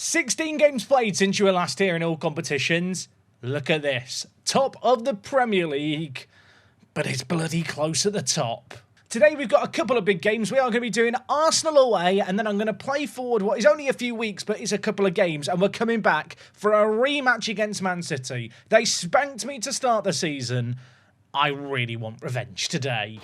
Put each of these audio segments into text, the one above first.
16 games played since you were last here in all competitions. Look at this. Top of the Premier League, but it's bloody close at the top. Today we've got a couple of big games. We are going to be doing Arsenal away, and then I'm going to play forward what is only a few weeks, but is a couple of games, and we're coming back for a rematch against Man City. They spanked me to start the season. I really want revenge today.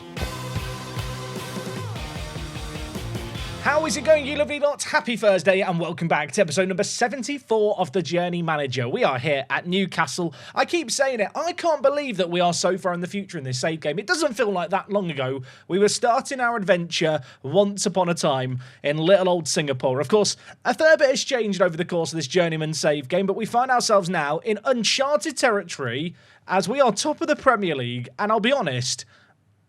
How is it going, you lovely lot? Happy Thursday and welcome back to episode number 74 of The Journey Manager. We are here at Newcastle. I keep saying it, I can't believe that we are so far in the future in this save game. It doesn't feel like that long ago. We were starting our adventure once upon a time in little old Singapore. Of course, a fair bit has changed over the course of this journeyman save game, but we find ourselves now in uncharted territory as we are top of the Premier League, and I'll be honest,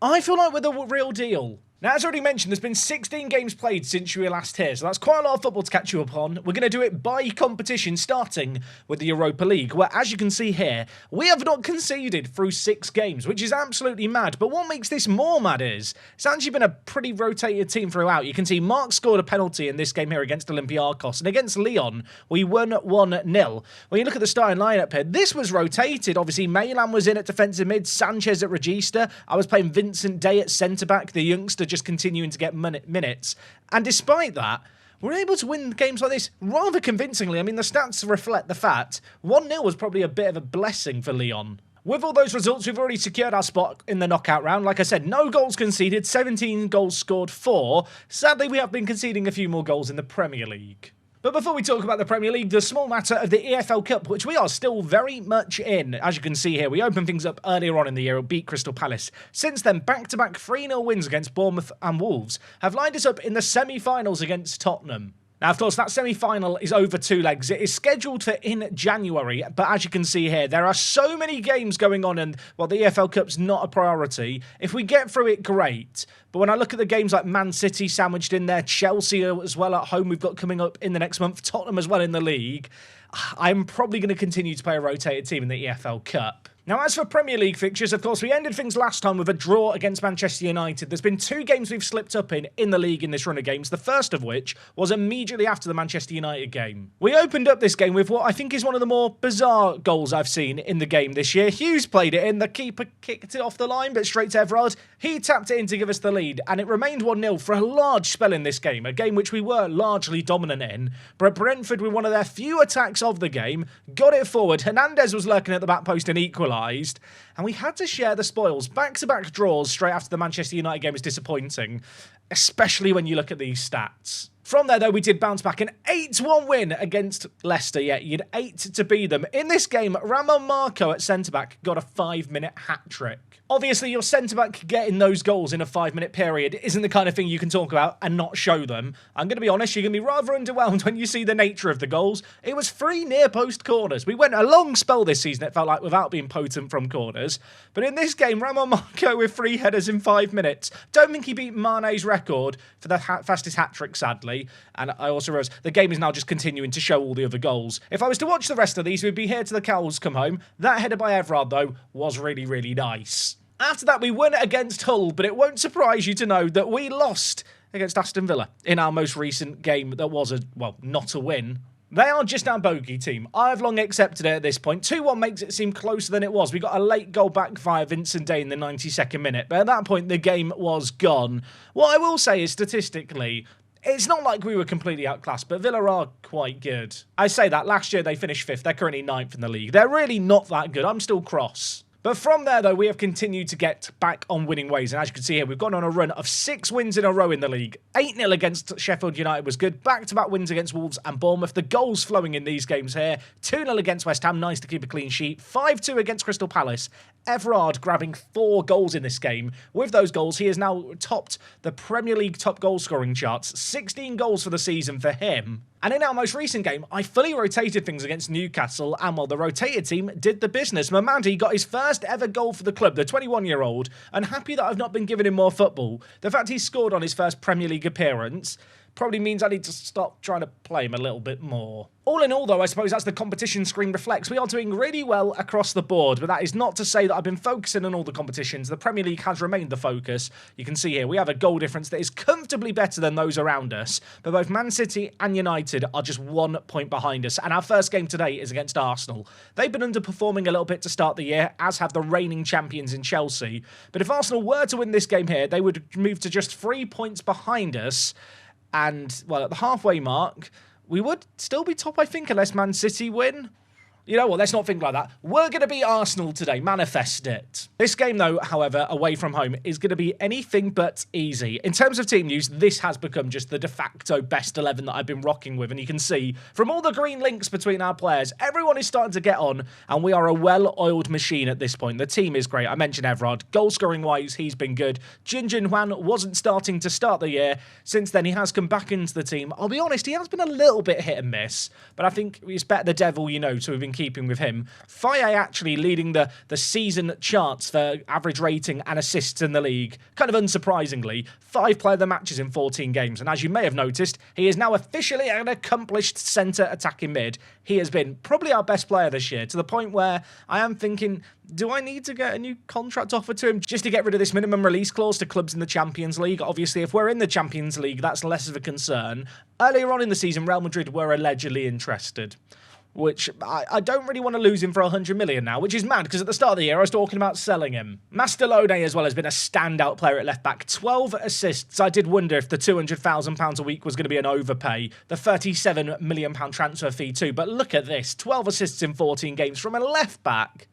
I feel like we're the real deal. Now, as already mentioned, there's been 16 games played since you were last here, so that's quite a lot of football to catch you up on. We're going to do it by competition, starting with the Europa League, where, as you can see here, we have not conceded through 6 games, which is absolutely mad. But what makes this more mad is, it's actually been a pretty rotated team throughout. You can see Mark scored a penalty in this game here against Olympiacos, and against Lyon, we won 1-0. When you look at the starting lineup here, this was rotated. Obviously, Milan was in at defensive mid, Sanchez at Regista. I was playing Vincent Day at centre-back, the youngster just continuing to get minutes. And despite that, we're able to win games like this rather convincingly. I mean, the stats reflect the fact 1-0 was probably a bit of a blessing for Lyon. With all those results, we've already secured our spot in the knockout round. Like I said, no goals conceded, 17 goals scored, 4. Sadly, we have been conceding a few more goals in the Premier League. But before we talk about the Premier League, the small matter of the EFL Cup, which we are still very much in. As you can see here, we opened things up earlier on in the year, beat Crystal Palace. Since then, back-to-back 3-0 wins against Bournemouth and Wolves have lined us up in the semi-finals against Tottenham. Now, of course, that semi-final is over 2 legs. It is scheduled for in January, but as you can see here, there are so many games going on, and, well, the EFL Cup's not a priority. If we get through it, great. But when I look at the games like Man City sandwiched in there, Chelsea as well at home we've got coming up in the next month, Tottenham as well in the league, I'm probably going to continue to play a rotated team in the EFL Cup. Now, as for Premier League fixtures, of course, we ended things last time with a draw against Manchester United. There's been 2 games we've slipped up in the league in this run of games, the first of which was immediately after the Manchester United game. We opened up this game with what I think is one of the more bizarre goals I've seen in the game this year. Hughes played it in, the keeper kicked it off the line, but straight to Everard. He tapped it in to give us the lead, and it remained 1-0 for a large spell in this game, a game which we were largely dominant in. But Brentford, with one of their few attacks of the game, got it forward. Hernandez was lurking at the back post and equalised. And we had to share the spoils. Back-to-back draws straight after the Manchester United game is disappointing, especially when you look at these stats. From there, though, we did bounce back an 8-1 win against Leicester. Yeah, you'd 8 to beat them. In this game, Ramon Marco at centre-back got a 5-minute hat-trick. Obviously, your centre-back getting those goals in a 5-minute period isn't the kind of thing you can talk about and not show them. I'm going to be honest, you're going to be rather underwhelmed when you see the nature of the goals. It was 3 near-post corners. We went a long spell this season, it felt like, without being potent from corners. But in this game, Ramon Marco with 3 headers in 5 minutes. Don't think he beat Mane's record for the fastest hat-trick, sadly. And I also realised the game is now just continuing to show all the other goals. If I was to watch the rest of these, we'd be here till the cows come home. That header by Everard, though, was really, really nice. After that, we won against Hull, but it won't surprise you to know that we lost against Aston Villa in our most recent game that was, not a win. They are just our bogey team. I've long accepted it at this point. 2-1 makes it seem closer than it was. We got a late goal back via Vincent Day in the 92nd minute, but at that point, the game was gone. What I will say is, statistically, it's not like we were completely outclassed, but Villa are quite good. I say that, last year they finished 5th. They're currently 9th in the league. They're really not that good. I'm still cross. But from there, though, we have continued to get back on winning ways. And as you can see here, we've gone on a run of 6 wins in a row in the league. 8-0 against Sheffield United was good. Back-to-back wins against Wolves and Bournemouth. The goals flowing in these games here. 2-0 against West Ham. Nice to keep a clean sheet. 5-2 against Crystal Palace. Everard grabbing 4 goals in this game. With those goals, he has now topped the Premier League top goal scoring charts. 16 goals for the season for him. And in our most recent game, I fully rotated things against Newcastle, and while the rotated team did the business, Mamadi got his first ever goal for the club, the 21-year-old, and happy that I've not been giving him more football. The fact he scored on his first Premier League appearance probably means I need to stop trying to play him a little bit more. All in all, though, I suppose that's the competition screen reflects. We are doing really well across the board, but that is not to say that I've been focusing on all the competitions. The Premier League has remained the focus. You can see here we have a goal difference that is comfortably better than those around us, but both Man City and United are just 1 point behind us, and our first game today is against Arsenal. They've been underperforming a little bit to start the year, as have the reigning champions in Chelsea, but if Arsenal were to win this game here, they would move to just 3 points behind us, and, well, at the halfway mark, we would still be top, I think, unless Man City win. You know what, let's not think like that. We're going to beat Arsenal today, manifest it. This game, though, however, away from home, is going to be anything but easy. In terms of team news, this has become just the de facto best 11 that I've been rocking with, and you can see from all the green links between our players, everyone is starting to get on, and we are a well-oiled machine at this point. The team is great. I mentioned Everard. Goal-scoring-wise, he's been good. Jin Hwan wasn't starting to start the year. Since then, he has come back into the team. I'll be honest, he has been a little bit hit and miss, but I think it's better the devil, you know, to have been keeping with him. Faye actually leading the season charts for average rating and assists in the league. Kind of unsurprisingly, 5 player of the matches in 14 games. And as you may have noticed, he is now officially an accomplished centre attacking mid. He has been probably our best player this year, to the point where I am thinking, do I need to get a new contract offer to him just to get rid of this minimum release clause to clubs in the Champions League? Obviously, if we're in the Champions League, that's less of a concern. Earlier on in the season, Real Madrid were allegedly interested, which I don't really want to lose him for 100 million now, which is mad, because at the start of the year, I was talking about selling him. Mastalone as well has been a standout player at left-back. 12 assists. I did wonder if the £200,000 a week was going to be an overpay. The £37 million transfer fee too. But look at this. 12 assists in 14 games from a left-back.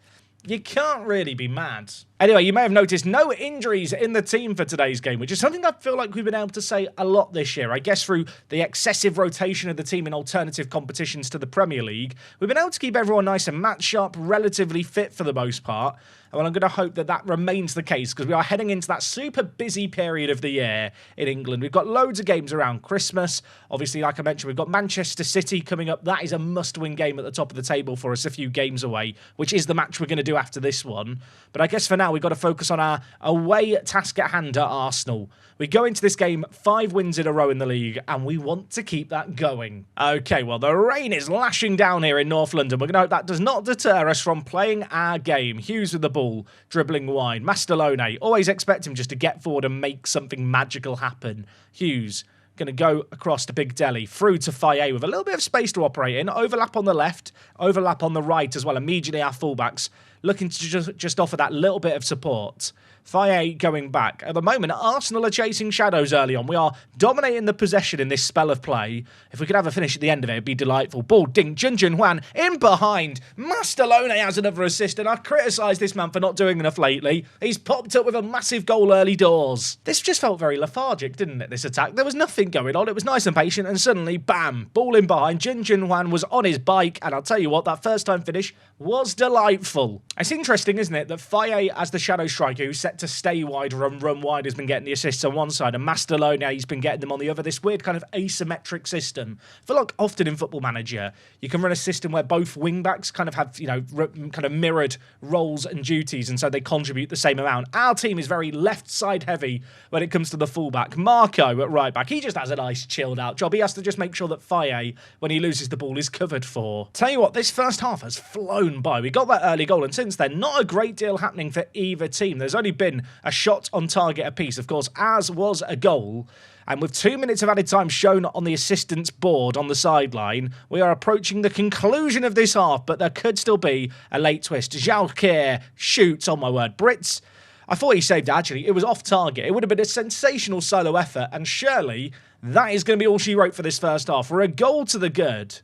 You can't really be mad. Anyway, you may have noticed no injuries in the team for today's game, which is something I feel like we've been able to say a lot this year. I guess through the excessive rotation of the team in alternative competitions to the Premier League, we've been able to keep everyone nice and match sharp, relatively fit for the most part. Well, I'm going to hope that that remains the case, because we are heading into that super busy period of the year in England. We've got loads of games around Christmas. Obviously, like I mentioned, we've got Manchester City coming up. That is a must-win game at the top of the table for us, a few games away, which is the match we're going to do after this one. But I guess for now, we've got to focus on our away task at hand at Arsenal. We go into this game 5 wins in a row in the league, and we want to keep that going. Okay, well, the rain is lashing down here in North London. We're going to hope that does not deter us from playing our game. Hughes with the ball, dribbling wide. Mastalone, always expect him just to get forward and make something magical happen. Hughes going to go across to Big Delhi, through to Faye with a little bit of space to operate in. Overlap on the left, overlap on the right as well. Immediately our fullbacks looking to just offer that little bit of support. Faye going back. At the moment, Arsenal are chasing shadows early on. We are dominating the possession in this spell of play. If we could have a finish at the end of it, it'd be delightful. Ball ding, Jin Hwan in behind. Mastalone has another assist, and I criticised this man for not doing enough lately. He's popped up with a massive goal early doors. This just felt very lethargic, didn't it, this attack? There was nothing going on. It was nice and patient, and suddenly, bam, ball in behind. Jin Hwan was on his bike, and I'll tell you what, that first time finish was delightful. It's interesting, isn't it, that Faye, as the shadow striker, who's set to stay wide, run wide, has been getting the assists on one side, and Mastalone, he's been getting them on the other. This weird kind of asymmetric system. I feel like often in Football Manager, you can run a system where both wing-backs kind of have, you know, kind of mirrored roles and duties, and so they contribute the same amount. Our team is very left-side heavy when it comes to the fullback. Marco at right-back, he just has a nice chilled-out job. He has to just make sure that Faye, when he loses the ball, is covered for. Tell you what, this first half has flown by. We got that early goal, and since then, not a great deal happening for either team. There's only been a shot on target apiece. Of course, ours was a goal. And with 2 minutes of added time shown on the assistant's board on the sideline, we are approaching the conclusion of this half, but there could still be a late twist. Zhao Kier shoots, oh my word. Brits, I thought he saved it, actually. It was off target. It would have been a sensational solo effort, and surely that is going to be all she wrote for this first half. For a goal to the good.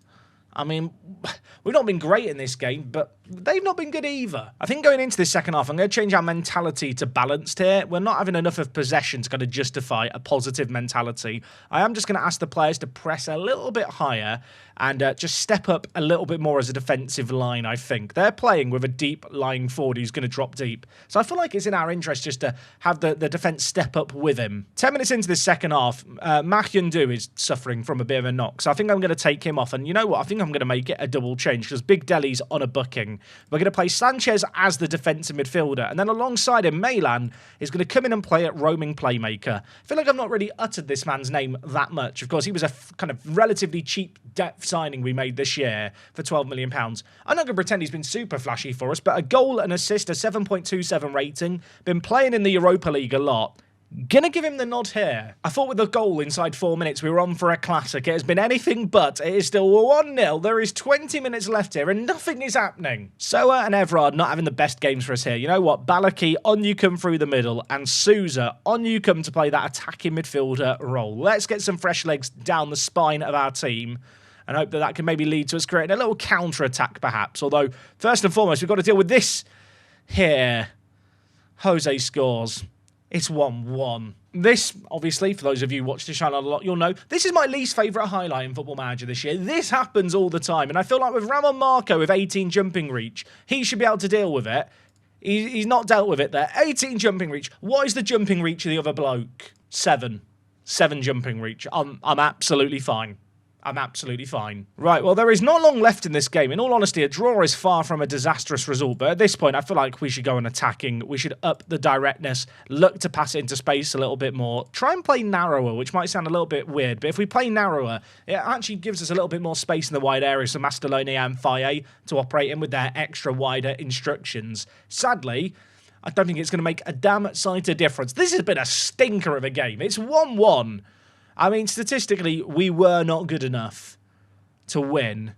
I mean, we've not been great in this game, but they've not been good either. I think going into this second half, I'm going to change our mentality to balanced here. We're not having enough of possession to kind of justify a positive mentality. I am just going to ask the players to press a little bit higher and just step up a little bit more as a defensive line, I think. They're playing with a deep lying forward who's going to drop deep. So I feel like it's in our interest just to have the defence step up with him. 10 minutes into this second half, Mahyundu is suffering from a bit of a knock. So I think I'm going to take him off. And you know what? I think think I'm going to make it a double change because Big Deli's on a booking. We're going to play Sanchez as the defensive midfielder, and then alongside him, Milan is going to come in and play at roaming playmaker. I feel like I've not really uttered this man's name that much. Of course, he was a kind of relatively cheap depth signing we made this year for £12 million. I'm not going to pretend he's been super flashy for us, but a goal, an assist, a 7.27 rating, been playing in the Europa League a lot. Gonna give him the nod here. I thought with the goal inside 4 minutes we were on for a classic. It has been anything but. It is still 1-0. There is 20 minutes left here and nothing is happening. Soa and Everard not having the best games for us here. You know what? Balaki, on you come through the middle, and Souza, on you come to play that attacking midfielder role. Let's get some fresh legs down the spine of our team and hope that that can maybe lead to us creating a little counter-attack perhaps. Although, first and foremost, we've got to deal with this here. Jose scores. It's 1-1. This, obviously, for those of you who watch the channel a lot, you'll know, this is my least favourite highlight in Football Manager this year. This happens all the time, and I feel like with Ramon Marco with 18 jumping reach, he should be able to deal with it. He's not dealt with it there. 18 jumping reach. What is the jumping reach of the other bloke? 7. 7 jumping reach. I'm absolutely fine. I'm absolutely fine. Right, well, there is not long left in this game. In all honesty, a draw is far from a disastrous result, but at this point, I feel like we should go on attacking. We should up the directness, look to pass it into space a little bit more. Try and play narrower, which might sound a little bit weird, but if we play narrower, it actually gives us a little bit more space in the wide areas for Mastaloni and Faye to operate in with their extra wider instructions. Sadly, I don't think it's going to make a damn sight of difference. This has been a stinker of a game. It's 1-1. I mean, statistically, we were not good enough to win.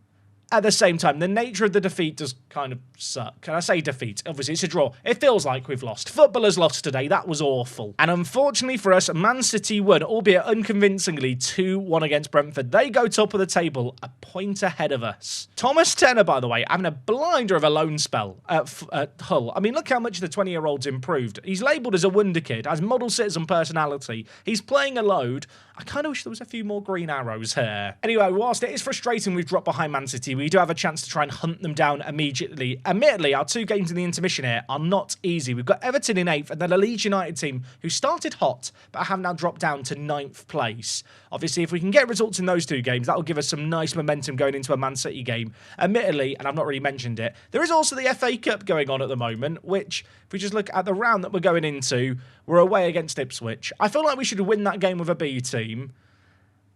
At the same time, the nature of the defeat does kind of suck. Can I say defeat? Obviously, it's a draw. It feels like we've lost. Footballers lost today. That was awful. And unfortunately for us, Man City won, albeit unconvincingly, 2-1 against Brentford. They go top of the table, a point ahead of us. Thomas Tenner, by the way, having a blinder of a loan spell at Hull. I mean, look how much the 20-year-old's improved. He's labelled as a wonder kid, has model citizen personality. He's playing a load. I kind of wish there was a few more green arrows here. Anyway, whilst it is frustrating we've dropped behind Man City, we do have a chance to try and hunt them down immediately. Admittedly, our 2 games in the intermission here are not easy. We've got Everton in 8th and then a Leeds United team who started hot but have now dropped down to 9th place. Obviously, if we can get results in those 2 games, that'll give us some nice momentum going into a Man City game. Admittedly, and I've not really mentioned it, there is also the FA Cup going on at the moment, which, if we just look at the round that we're going into, we're away against Ipswich. I feel like we should win that game with a B team.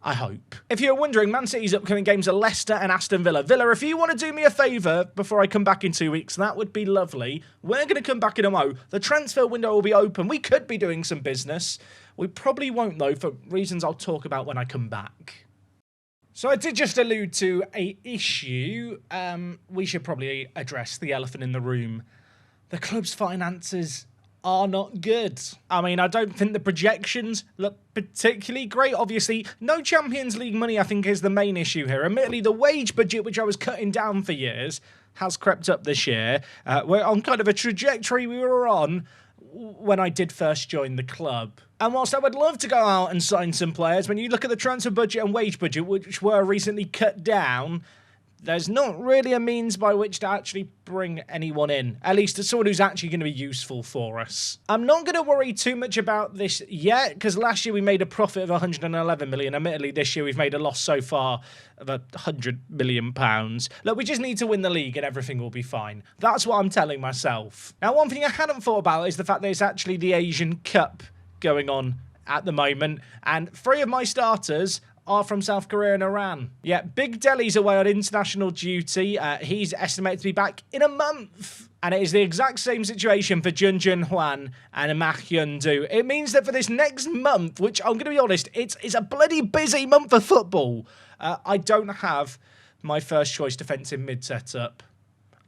I hope. If you're wondering, Man City's upcoming games are Leicester and Aston Villa. Villa, if you want to do me a favour before I come back in 2 weeks, that would be lovely. We're going to come back in a mo. The transfer window will be open. We could be doing some business. We probably won't, though, for reasons I'll talk about when I come back. So I did just allude to an issue. We should probably address the elephant in the room. The club's finances are not good. I mean, I don't think the projections look particularly great. Obviously, no Champions League money, I think, is the main issue here. Admittedly, the wage budget, which I was cutting down for years, has crept up this year. We're on kind of a trajectory we were on when I did first join the club. And whilst I would love to go out and sign some players, when you look at the transfer budget and wage budget, which were recently cut down, there's not really a means by which to actually bring anyone in, at least as someone who's actually going to be useful for us. I'm not going to worry too much about this yet, because last year we made a profit of 111 million. Admittedly, this year we've made a loss so far of 100 million pounds. Look, we just need to win the league and everything will be fine. That's what I'm telling myself. Now, one thing I hadn't thought about is the fact that it's actually the Asian Cup going on at the moment, and 3 of my starters are from South Korea and Iran. Yeah, Big Deli's away on international duty. He's estimated to be back in a month. And it is the exact same situation for Jun Jun Hwan and Mah Hyun Do. It means that for this next month, which I'm going to be honest, it's a bloody busy month of football, I don't have my first choice defensive mid set up.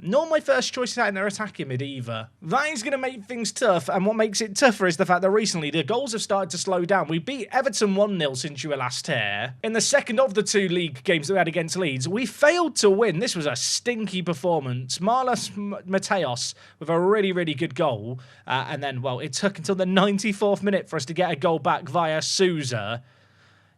Nor my first choice out in their attacking mid either. That is going to make things tough, and what makes it tougher is the fact that recently the goals have started to slow down. We beat Everton 1-0 since you were last here. In the second of the 2 league games that we had against Leeds, we failed to win. This was a stinky performance. Marlos Mateos with a really, really good goal. And then, well, it took until the 94th minute for us to get a goal back via Souza.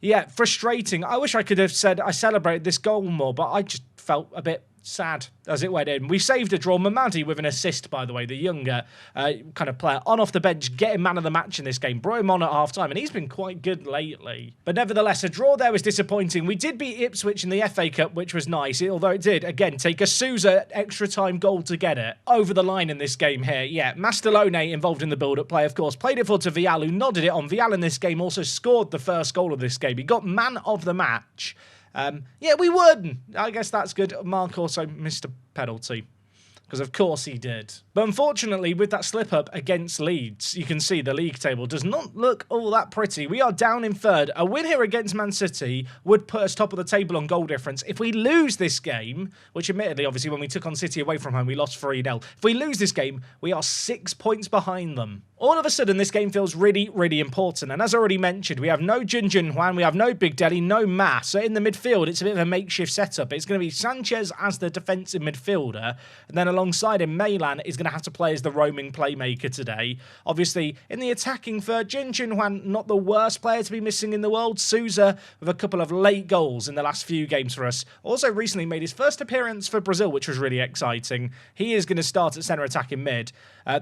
Yeah, frustrating. I wish I could have said I celebrated this goal more, but I just felt a bit sad as it went in. We saved a draw. Mamadi with an assist, by the way, the younger kind of player on off the bench, getting man of the match in this game. Brought him on at half-time, and he's been quite good lately. But nevertheless, a draw there was disappointing. We did beat Ipswich in the FA Cup, which was nice, although it did, again, take a Sousa extra time goal to get it over the line in this game here. Yeah, Mastalone involved in the build-up play, of course. Played it forward to Vial, who nodded it on. Vial in this game also scored the first goal of this game. He got man of the match. Yeah, we would. I guess that's good. Mark also missed a penalty. Because of course he did. But unfortunately, with that slip-up against Leeds, you can see the league table does not look all that pretty. We are down in third. A win here against Man City would put us top of the table on goal difference. If we lose this game, which admittedly, obviously, when we took on City away from home, we lost 3-0. If we lose this game, we are 6 points behind them. All of a sudden, this game feels really, really important. And as I already mentioned, we have no Jun Hwan, we have no Big Deli, no Ma. So in the midfield, it's a bit of a makeshift setup. It's going to be Sanchez as the defensive midfielder. And then alongside him, Maylan is going to have to play as the roaming playmaker today. Obviously, in the attacking third, Jun Hwan, not the worst player to be missing in the world. Sousa with a couple of late goals in the last few games for us. Also recently made his first appearance for Brazil, which was really exciting. He is going to start at centre attack in mid.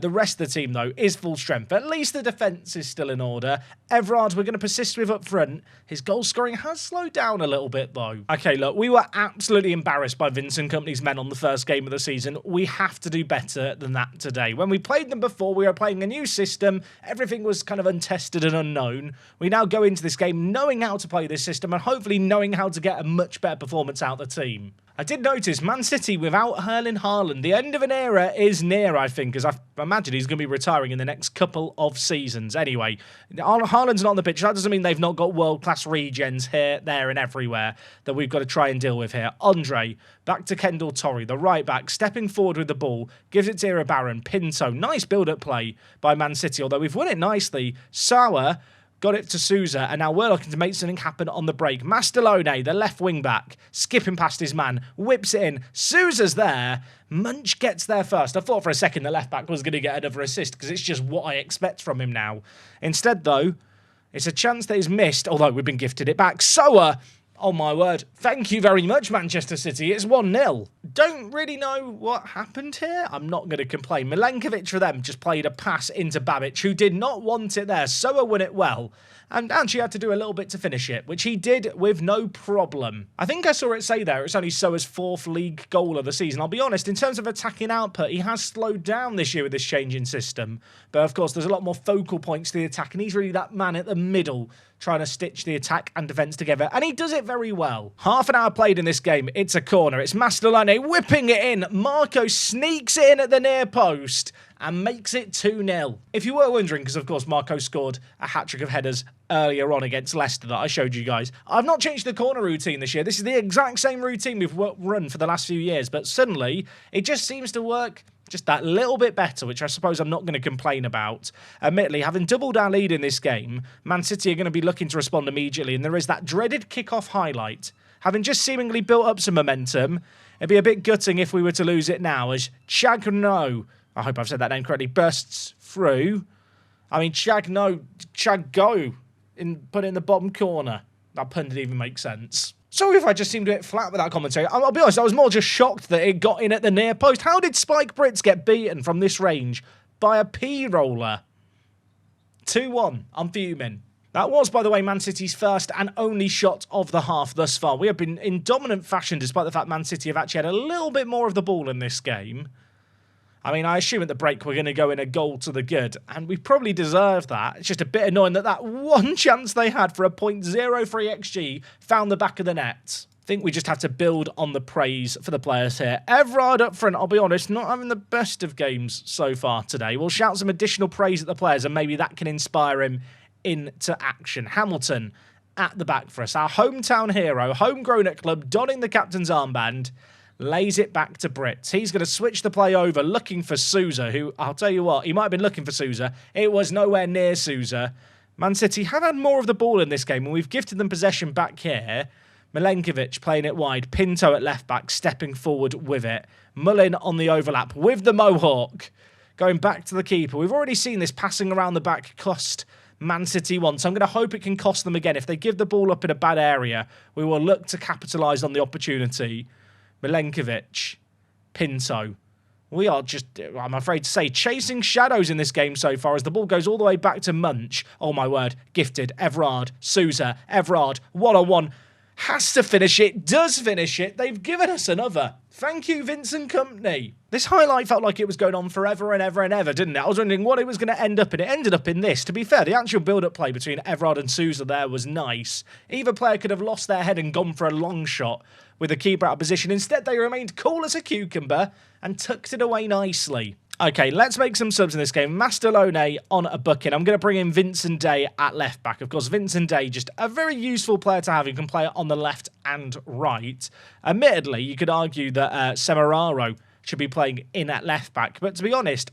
The rest of the team, though, is full strength. At least the defence is still in order. Everard, we're going to persist with up front. His goal scoring has slowed down a little bit, though. Okay, look, we were absolutely embarrassed by Vincent Kompany's men on the first game of the season. We have to do better than that today. When we played them before, we were playing a new system. Everything was kind of untested and unknown. We now go into this game knowing how to play this system and hopefully knowing how to get a much better performance out of the team. I did notice Man City without Erling Haaland. The end of an era is near, I think, as I imagine he's going to be retiring in the next couple of seasons. Anyway, Haaland's not on the pitch. That doesn't mean they've not got world-class regens here, there and everywhere that we've got to try and deal with here. Andre, back to Kendall Torrey, the right back, stepping forward with the ball, gives it to Irabarren. Pinto, nice build-up play by Man City, although we've won it nicely. Sauer got it to Sousa, and now we're looking to make something happen on the break. Mastalone, the left wing-back, skipping past his man, whips it in. Sousa's there. Munch gets there first. I thought for a second the left-back was going to get another assist, because it's just what I expect from him now. Instead, though, it's a chance that he's missed, although we've been gifted it back. Sauer, oh my word. Thank you very much, Manchester City. It's 1-0. Don't really know what happened here. I'm not going to complain. Milenkovic for them just played a pass into Babic, who did not want it there. Soa won it well, and actually had to do a little bit to finish it, which he did with no problem. I think I saw it say there, it's only Soa's 4th league goal of the season. I'll be honest, in terms of attacking output, he has slowed down this year with this changing system. But of course, there's a lot more focal points to the attack, and he's really that man at the middle, trying to stitch the attack and defence together, and he does it very well. Half an hour played in this game. It's a corner. It's Mastalone whipping it in. Marco sneaks it in at the near post and makes it 2-0. If you were wondering, because of course Marco scored a hat-trick of headers earlier on against Leicester that I showed you guys, I've not changed the corner routine this year. This is the exact same routine we've run for the last few years, but suddenly it just seems to work just that little bit better, which I suppose I'm not going to complain about. Admittedly, having doubled our lead in this game, Man City are going to be looking to respond immediately, and there is that dreaded kick-off highlight. Having just seemingly built up some momentum, it'd be a bit gutting if we were to lose it now, as Chagno, I hope I've said that name correctly, bursts through. I mean, Chago, put it in the bottom corner. That pun didn't even make sense. Sorry if I just seemed a bit flat with that commentary. I'll be honest, I was more just shocked that it got in at the near post. How did Spike Brits get beaten from this range by a P-roller? 2-1. I'm fuming. That was, by the way, Man City's first and only shot of the half thus far. We have been in dominant fashion, despite the fact Man City have actually had a little bit more of the ball in this game. I mean, I assume at the break we're going to go in a goal to the good, and we probably deserve that. It's just a bit annoying that one chance they had for a .03 XG found the back of the net. I think we just have to build on the praise for the players here. Everard up front, I'll be honest, not having the best of games so far today. We'll shout some additional praise at the players, and maybe that can inspire him into action. Hamilton at the back for us. Our hometown hero, homegrown at club, donning the captain's armband, lays it back to Brits. He's going to switch the play over, looking for Sousa, who, I'll tell you what, he might have been looking for Sousa. It was nowhere near Sousa. Man City have had more of the ball in this game, and we've gifted them possession back here. Milenkovic playing it wide. Pinto at left-back, stepping forward with it. Mullin on the overlap with the Mohawk. Going back to the keeper. We've already seen this passing around the back cost Man City once. I'm going to hope it can cost them again. If they give the ball up in a bad area, we will look to capitalise on the opportunity. Milenkovic, Pinto. We are just, I'm afraid to say, chasing shadows in this game so far as the ball goes all the way back to Munch. Oh my word, gifted, Everard, Sousa, Everard, one-on-one. Has to finish it, does finish it. They've given us another. Thank you, Vincent Kompany. This highlight felt like it was going on forever and ever and ever, didn't it? I was wondering what it was going to end up in. It ended up in this. To be fair, the actual build-up play between Everard and Sousa there was nice. Either player could have lost their head and gone for a long shot with the keeper out of position. Instead, they remained cool as a cucumber and tucked it away nicely. Okay, let's make some subs in this game. Mastalone on a booking. I'm going to bring in Vincent Day at left back. Of course, Vincent Day, just a very useful player to have. You can play it on the left and right. Admittedly, you could argue that Semeraro should be playing in at left back. But to be honest,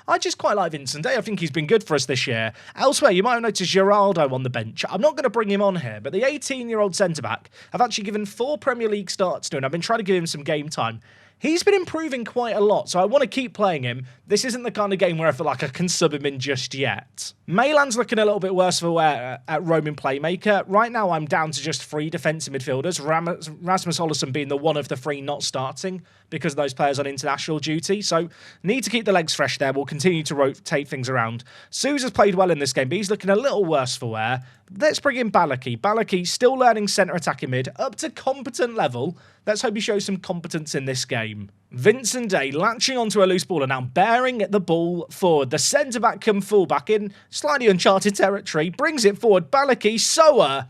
I just quite like Vincent Day. I think he's been good for us this year. Elsewhere, you might have noticed Geraldo on the bench. I'm not going to bring him on here, but the 18-year-old centre-back, I've actually given 4 Premier League starts to, and I've been trying to give him some game time. He's been improving quite a lot, so I want to keep playing him. This isn't the kind of game where I feel like I can sub him in just yet. Milan's looking a little bit worse for wear at roaming playmaker. Right now, I'm down to just 3 defensive midfielders, Rasmus Ollison being the one of the 3 not starting because those players on international duty. So, need to keep the legs fresh there. We'll continue to rotate things around. Sousa's played well in this game, but he's looking a little worse for wear. Let's bring in Balaki. Balaki still learning centre attacking mid, up to competent level. Let's hope he shows some competence in this game. Vincent Day latching onto a loose ball and now bearing the ball forward. The centre-back come full-back in slightly uncharted territory. Brings it forward. Balaki, Soa.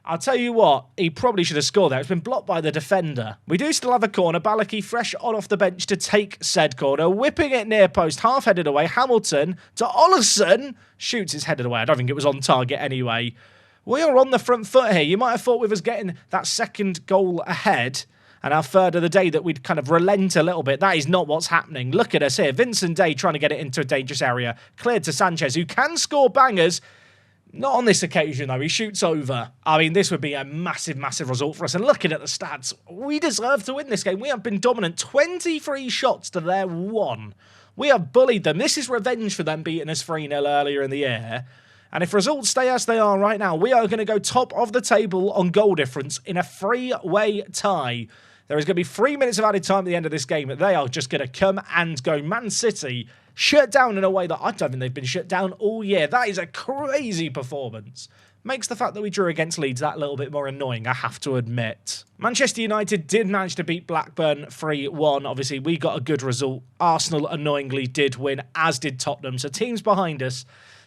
I'll tell you what, he probably should have scored there. It's been blocked by the defender. We do still have a corner. Balaki fresh on off the bench to take said corner. Whipping it near post, half-headed away. Hamilton to Ollison. Shoots his headed away. I don't think it was on target anyway. We are on the front foot here. You might have thought with us getting that second goal ahead and our third of the day that we'd kind of relent a little bit. That is not what's happening. Look at us here. Vincent Day trying to get it into a dangerous area. Cleared to Sanchez, who can score bangers. Not on this occasion, though. He shoots over. I mean, this would be a massive, massive result for us. And looking at the stats, we deserve to win this game. We have been dominant. 23 shots to their 1. We have bullied them. This is revenge for them beating us 3-0 earlier in the year. And if results stay as they are right now, we are going to go top of the table on goal difference in a 3-way tie. There is going to be 3 minutes of added time at the end of this game. They are just going to come and go. Man City shut down in a way that I don't think they've been shut down all year. That is a crazy performance. Makes the fact that we drew against Leeds that little bit more annoying, I have to admit. Manchester United did manage to beat Blackburn 3-1. Obviously, we got a good result. Arsenal annoyingly did win, as did Tottenham. So teams behind us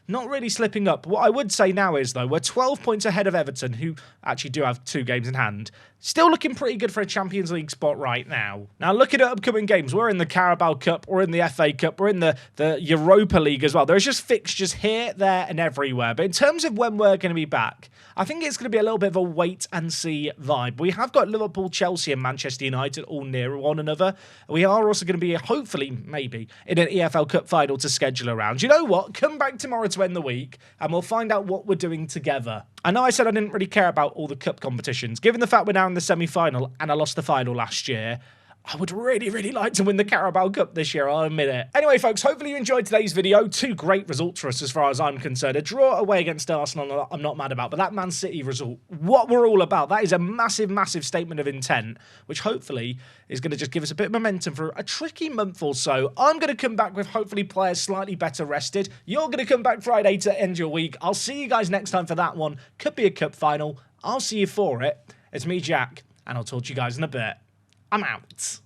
not really slipping up. What I would say now is, though, we're 12 points ahead of Everton, who actually do have 2 games in hand. Still looking pretty good for a Champions League spot right now. Now, looking at upcoming games, we're in the Carabao Cup, we're in the FA Cup, we're in the Europa League as well. There's just fixtures here, there, and everywhere. But in terms of when we're going to be back, I think it's going to be a little bit of a wait-and-see vibe. We have got Liverpool, Chelsea, and Manchester United all near one another. We are also going to be, hopefully, maybe, in an EFL Cup final to schedule around. You know what? Come back tomorrow to end the week, and we'll find out what we're doing together. I know I said I didn't really care about all the cup competitions. Given the fact we're now in the semi-final and I lost the final last year, I would really, really like to win the Carabao Cup this year, I'll admit it. Anyway, folks, hopefully you enjoyed today's video. 2 great results for us as far as I'm concerned. A draw away against Arsenal, I'm not mad about, but that Man City result, what we're all about, that is a massive, massive statement of intent, which hopefully is going to just give us a bit of momentum for a tricky month or so. I'm going to come back with hopefully players slightly better rested. You're going to come back Friday to end your week. I'll see you guys next time for that one. Could be a cup final. I'll see you for it. It's me, Jack, and I'll talk to you guys in a bit. I'm out.